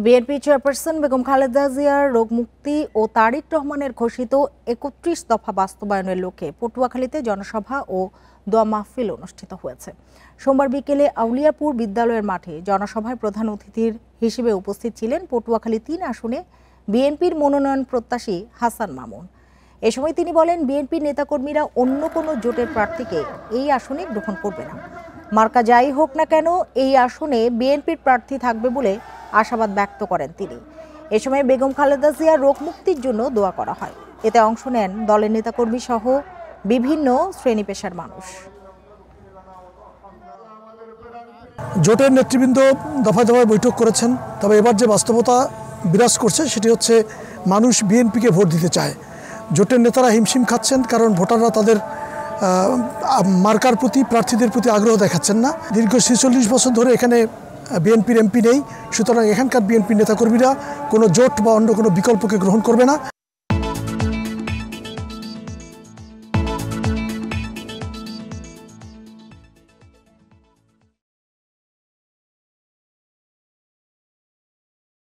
BNP chairperson Begum Khaleda জিয়ার রোগমুক্তি ও তারেক রহমানের ঘোষিত ৩১ দফা বাস্তবায়নের লক্ষ্যে পটুয়াখালীতে জনসভা ও দোয়া মাহফিল অনুষ্ঠিত হয়েছে। সোমবার বিকেলে আউলিয়াপুর বিদ্যালয়ের মাঠে জনসভায় প্রধান অতিথির হিসেবে উপস্থিত ছিলেন পটুয়াখালী ৩ আসনে বিএনপির মনোনয়ন প্রত্যাশী হাসান মামুন। এ সময় তিনি বলেন, বিএনপির নেতাকর্মীরা অন্য কোনো জোটের প্রার্থীকে এই আসনে গ্রহণ করবে না। মার্কা যাই হোক না কেন, এই আসনে বিএনপির প্রার্থী থাকবে বলে আশাবাদ ব্যক্ত করেন তিনি। এ সময় বেগম খালেদা জিয়ার রোগ মুক্তির জন্য দোয়া করা হয়। এতে অংশ নেন দলের নেতাকর্মী সহ বিভিন্ন শ্রেণী পেশার মানুষ। জোটের নেতৃবৃন্দ দফায় দফায় বৈঠক করেছেন, তবে এবার যে বাস্তবতা বিরাজ করছে সেটি হচ্ছে মানুষ বিএনপিকে ভোট দিতে চায়। জোটের নেতারা হিমশিম খাচ্ছেন, কারণ ভোটাররা তাদের মার্কার প্রতি, প্রার্থীদের প্রতি আগ্রহ দেখাচ্ছেন না। দীর্ঘ ৪৬ বছর ধরে এখানে বিএনপির এমপি নেই, সুতরাং এখানকার বিএনপির নেতাকর্মীরা কোনো জোট বা অন্য কোনো বিকল্পকে গ্রহণ করবে না।